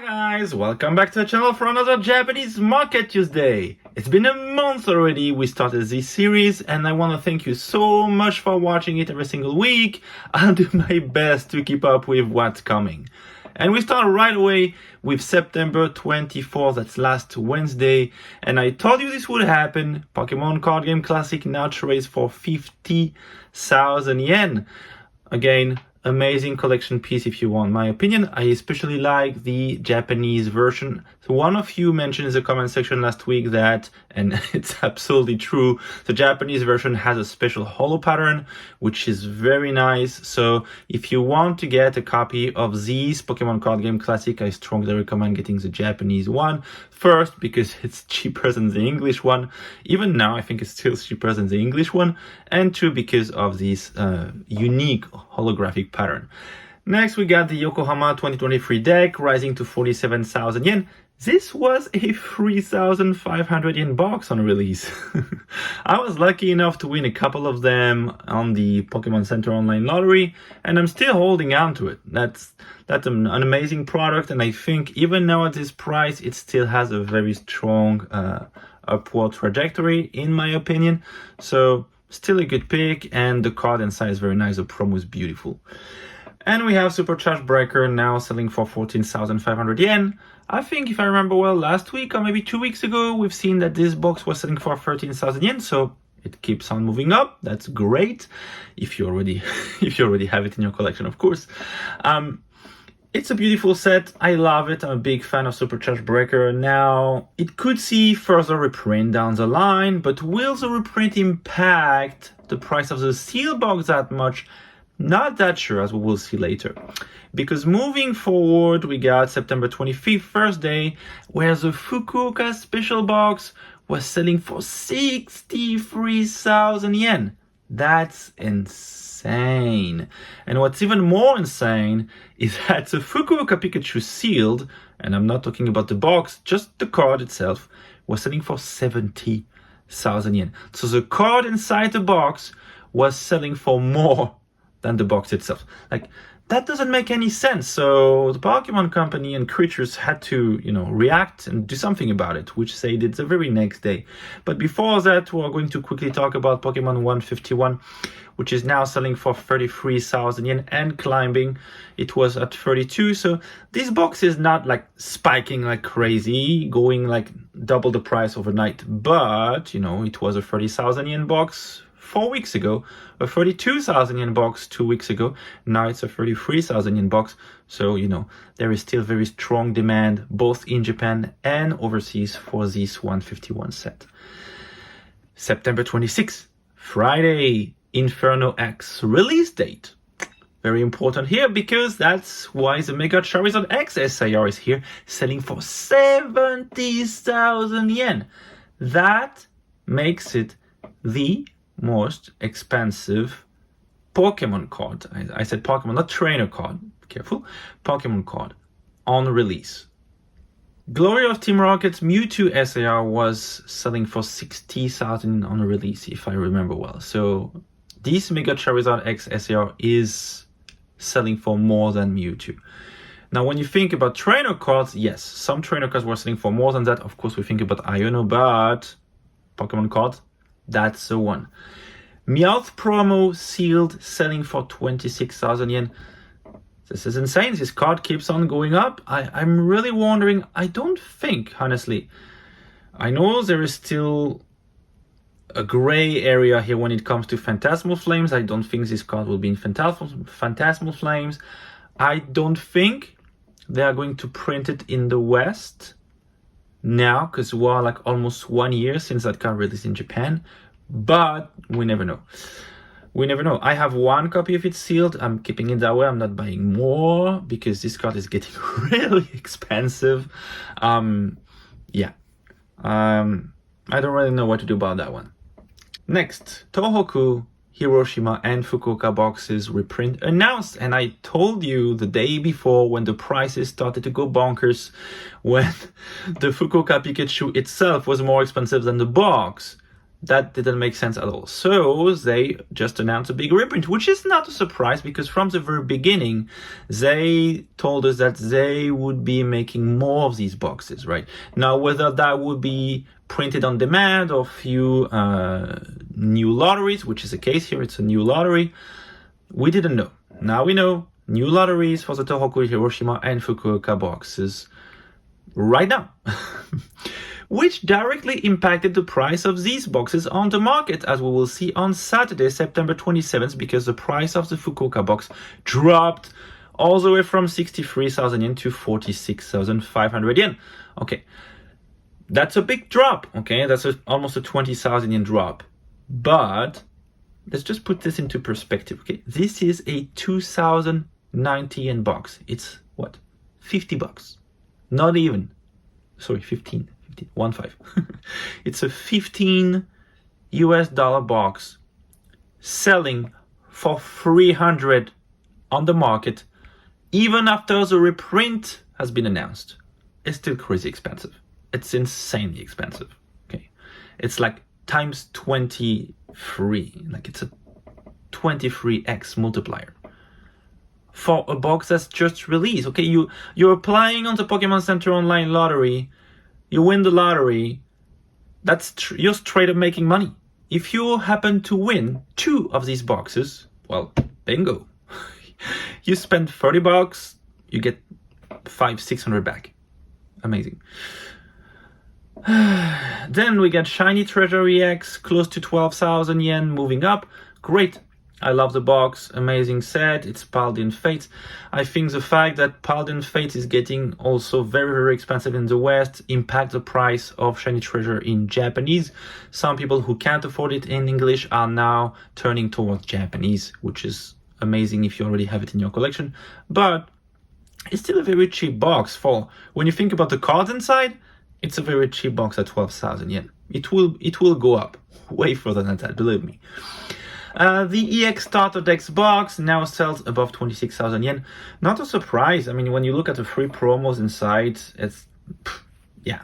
Hi guys, welcome back to the channel for another Japanese Market Tuesday. It's been a month already we started this series and I want to thank you so much for watching it every single week. I'll do my best to keep up with what's coming. And we start right away with September 24th, that's last Wednesday. And I told you this would happen. Pokemon Card Game Classic now trades for 50,000 yen. Again, amazing collection piece if you want my opinion. I especially like the Japanese version. So one of you mentioned in the comment section last week that, and it's absolutely true, the Japanese version has a special holo pattern, which is very nice. So if you want to get a copy of this Pokemon Card Game Classic, I strongly recommend getting the Japanese one. First, because it's cheaper than the English one. Even now, I think it's still cheaper than the English one. And two, because of this unique holographic pattern. Next, we got the Yokohama 2023 deck rising to 47,000 yen. This was a 3,500 yen box on release. I was lucky enough to win a couple of them on the Pokemon Center online lottery, and I'm still holding on to it. That's an amazing product, and I think even now at this price, it still has a very strong upward trajectory, in my opinion. So still a good pick, and the card inside is very nice. The promo is beautiful. And we have Supercharged Breaker now selling for 14,500 yen. I think if I remember well, last week or maybe 2 weeks ago, we've seen that this box was selling for 13,000 yen. So it keeps on moving up. That's great. If you already have it in your collection, of course. It's a beautiful set. I love it. I'm a big fan of Supercharged Breaker. Now, it could see further reprint down the line, but will the reprint impact the price of the seal box that much? Not that sure, as we will see later. Because moving forward, we got September 25th, first day, where the Fukuoka special box was selling for 63,000 yen. That's insane. And what's even more insane is that the Fukuoka Pikachu sealed, and I'm not talking about the box, just the card itself, was selling for 70,000 yen. So the card inside the box was selling for more than the box itself. Like, that doesn't make any sense. So the Pokemon Company and creators had to, react and do something about it, which they did the very next day. But before that, we're going to quickly talk about Pokemon 151, which is now selling for 33,000 yen and climbing. It was at 32. So this box is not like spiking like crazy, going like double the price overnight. But, it was a 30,000 yen box 4 weeks ago, a 32,000 yen box 2 weeks ago. Now it's a 33,000 yen box. So, there is still very strong demand both in Japan and overseas for this 151 set. September 26th, Friday, Inferno X release date. Very important here because that's why the Mega Charizard X SAR is here, selling for 70,000 yen. That makes it the most expensive Pokemon card. I said Pokemon, not trainer card. Careful. Pokemon card on release. Glory of Team Rocket's Mewtwo SAR was selling for 60,000 on release, if I remember well. So this Mega Charizard X SAR is selling for more than Mewtwo. Now, when you think about trainer cards, yes, some trainer cards were selling for more than that. Of course, we think about Iono, but Pokemon cards, that's the one. Meowth promo sealed selling for 26,000 yen. This is insane. This card keeps on going up. I'm really wondering. I don't think, honestly. I know there is still a gray area here when it comes to Phantasmal Flames. I don't think this card will be in Phantasmal Flames. I don't think they are going to print it in the West now, because we're like almost 1 year since that card released in Japan, but we never know. We never know. I have one copy of it sealed. I'm keeping it that way. I'm not buying more because this card is getting really expensive. I don't really know what to do about that one. Next, Tohoku, Hiroshima and Fukuoka boxes reprint announced, and I told you the day before when the prices started to go bonkers, when the Fukuoka Pikachu itself was more expensive than the box, That didn't make sense at all. So they just announced a big reprint, which is not a surprise because from the very beginning, they told us that they would be making more of these boxes, right? Now, whether that would be printed on demand or few new lotteries, which is the case here, it's a new lottery, we didn't know. Now we know new lotteries for the Tohoku, Hiroshima, and Fukuoka boxes right now. Which directly impacted the price of these boxes on the market, as we will see on Saturday, September 27th, because the price of the Fukuoka box dropped all the way from 63,000 yen to 46,500 yen. Okay, that's a big drop, okay? That's almost a 20,000 yen drop. But let's just put this into perspective, okay? This is a 2,090 yen box. It's what? 50 bucks. Not even. Sorry, 15. 1.5. It's a $15 box selling for 300 on the market, even after the reprint has been announced. It's still crazy expensive. It's insanely expensive. Okay, it's like times 23. Like it's a 23x multiplier for a box that's just released. Okay, you're applying on the Pokemon Center online lottery. You win the lottery, you're straight up making money. If you happen to win 2 of these boxes, well, bingo. You spend 30 bucks, you get 500-600 back. Amazing. Then we get Shiny Treasury X, close to 12,000 yen, moving up. Great. I love the box, amazing set, it's Paladin Fates. I think the fact that Paladin Fates is getting also very, very expensive in the West impacts the price of Shiny Treasure in Japanese. Some people who can't afford it in English are now turning towards Japanese, which is amazing if you already have it in your collection. But it's still a very cheap box for, when you think about the cards inside, it's a very cheap box at 12,000 yen. It will go up way further than that, believe me. The EX Starter Decks box now sells above 26,000 yen. Not a surprise. I mean, when you look at the 3 promos inside, it's, yeah,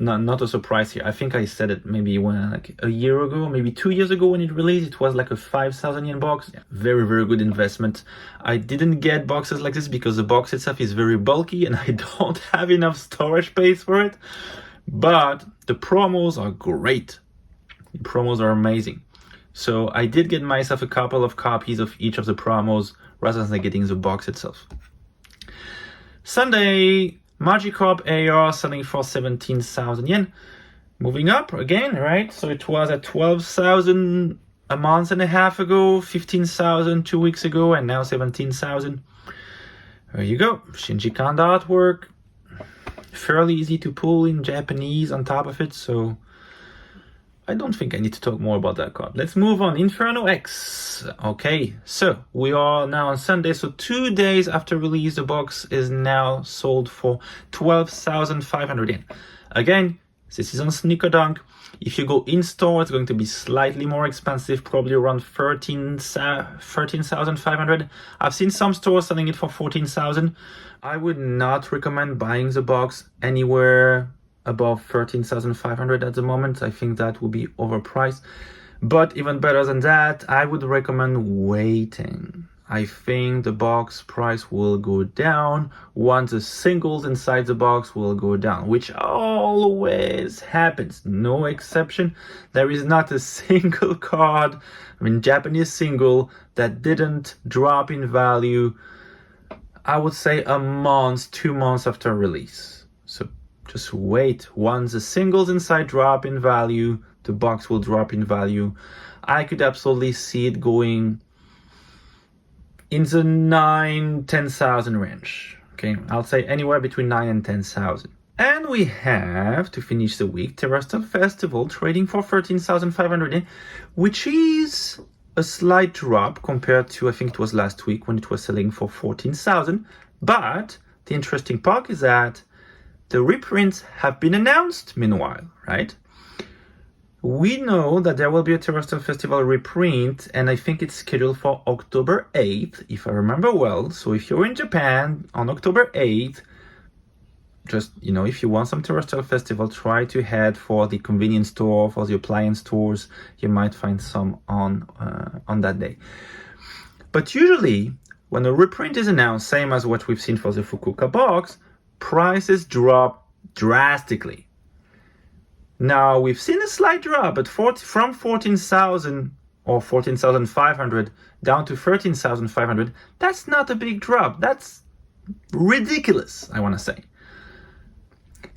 not a surprise here. I think I said it maybe like a year ago, maybe 2 years ago when it released. It was like a 5,000 yen box. Yeah, very, very good investment. I didn't get boxes like this because the box itself is very bulky and I don't have enough storage space for it. But the promos are great. The promos are amazing. So I did get myself a couple of copies of each of the promos rather than getting the box itself. Sunday, Magikarp AR selling for 17,000 yen. Moving up again, right? So it was at 12,000 a month and a half ago, 15,000 2 weeks ago, and now 17,000. There you go. Shinji Kanda artwork. Fairly easy to pull in Japanese on top of it, so I don't think I need to talk more about that card. Let's move on. Inferno X. Okay, so we are now on Sunday. So 2 days after release, the box is now sold for 12,500 yen. Again, this is on Sneaker Dunk. If you go in store, it's going to be slightly more expensive, probably around 13,500. I've seen some stores selling it for 14,000. I would not recommend buying the box anywhere above 13,500 at the moment. I think that would be overpriced. But even better than that, I would recommend waiting. I think the box price will go down once the singles inside the box will go down, which always happens. No exception. There is not a single card, Japanese single, that didn't drop in value, I would say a month, 2 months after release. So just wait. Once the singles inside drop in value, the box will drop in value. I could absolutely see it going in the 9,000-10,000 range. Okay, I'll say anywhere between 9,000 and 10,000. And we have, to finish the week, Terastal Festival trading for 13,500 yen, which is a slight drop compared to, I think it was last week when it was selling for 14,000. But the interesting part is that the reprints have been announced meanwhile, right? We know that there will be a Terastal Festival reprint, and I think it's scheduled for October 8th, if I remember well. So if you're in Japan on October 8th, just, if you want some Terastal Festival, try to head for the convenience store, for the appliance stores. You might find some on that day. But usually, when a reprint is announced, same as what we've seen for the Fukuoka box, prices drop drastically. Now, we've seen a slight drop, but from 14,000 or 14,500 down to 13,500, that's not a big drop. That's ridiculous, I want to say.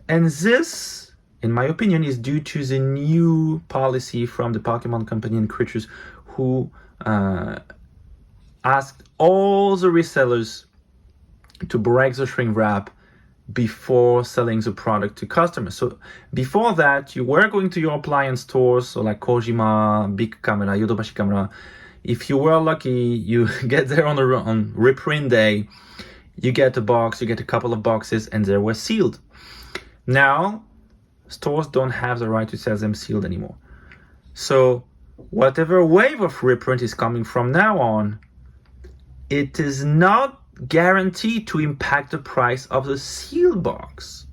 And this, in my opinion, is due to the new policy from the Pokemon Company and creators who asked all the resellers to break the shrink wrap before selling the product to customers. So before that, you were going to your appliance stores, so like Kojima, Big Camera, Yodobashi Camera. If you were lucky, you get there on reprint day, you get a box, you get a couple of boxes, and they were sealed. Now, stores don't have the right to sell them sealed anymore. So whatever wave of reprint is coming from now on, it is not guaranteed to impact the price of the sealed box,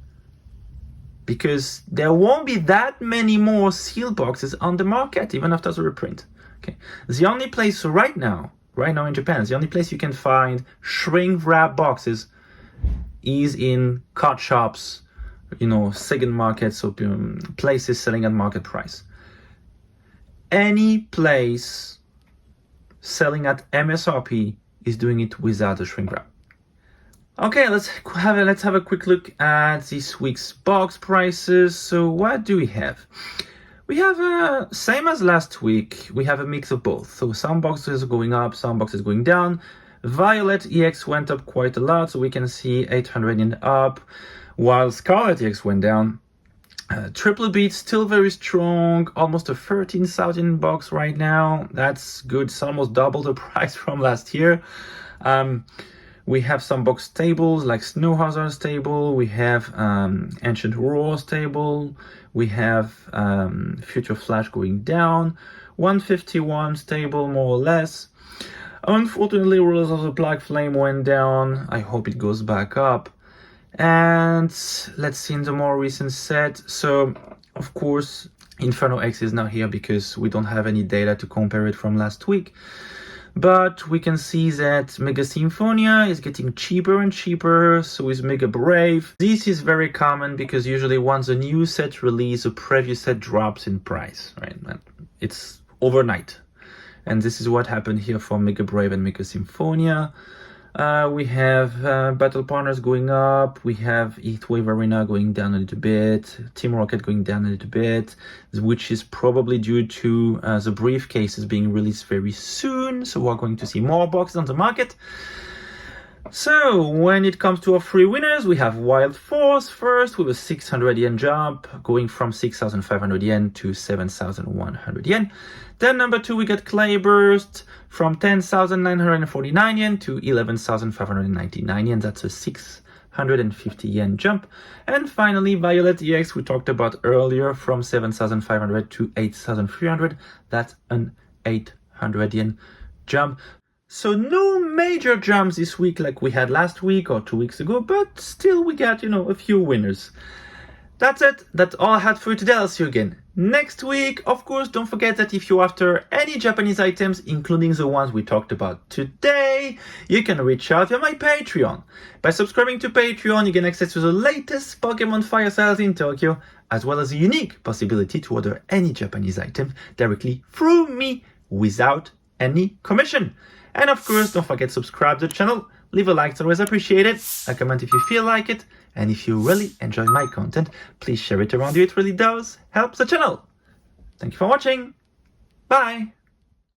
because there won't be that many more sealed boxes on the market even after the reprint. Okay, the only place right now in Japan, the only place you can find shrink wrap boxes is in card shops, second market, so places selling at market price. Any place selling at MSRP is doing it without a shrink wrap. Okay, let's have a quick look at this week's box prices. So what do we have? We have same as last week. We have a mix of both. So some boxes are going up, some boxes going down. Violet EX went up quite a lot, so we can see 800 yen up, while Scarlet EX went down. Triple Beat still very strong, almost a 13,000 box right now. That's good. It's almost double the price from last year. We have some box stables like Snow Hazard stable. We have Ancient Roar stable. We have Future Flash going down. 151 stable more or less. Unfortunately, Rulers of the Black Flame went down. I hope it goes back up. And let's see in the more recent set. So, of course, Inferno X is not here because we don't have any data to compare it from last week. But we can see that Mega Symphonia is getting cheaper and cheaper, so is Mega Brave. This is very common because usually once a new set releases, a previous set drops in price, right? It's overnight. And this is what happened here for Mega Brave and Mega Symphonia. We have Battle Partners going up, we have Heatwave Arena going down a little bit, Team Rocket going down a little bit, which is probably due to the briefcases being released very soon, so we're going to see more boxes on the market. So, when it comes to our free winners, we have Wild Force first with a 600 yen jump, going from 6,500 yen to 7,100 yen. Then number 2, we get Clayburst from 10,949 yen to 11,599 yen. That's a 650 yen jump. And finally, Violet EX, we talked about earlier, from 7,500 to 8,300. That's an 800 yen jump. So no major jumps this week like we had last week or 2 weeks ago, but still we got, a few winners. That's it. That's all I had for you today. I'll see you again next week. Of course, don't forget that if you're after any Japanese items, including the ones we talked about today, you can reach out via my Patreon. By subscribing to Patreon, you get access to the latest Pokemon fire sales in Tokyo, as well as a unique possibility to order any Japanese items directly through me without any commission. And of course, don't forget to subscribe to the channel, leave a like, it's always appreciated, a comment if you feel like it, and if you really enjoy my content, please share it around you, it really does help the channel. Thank you for watching, bye!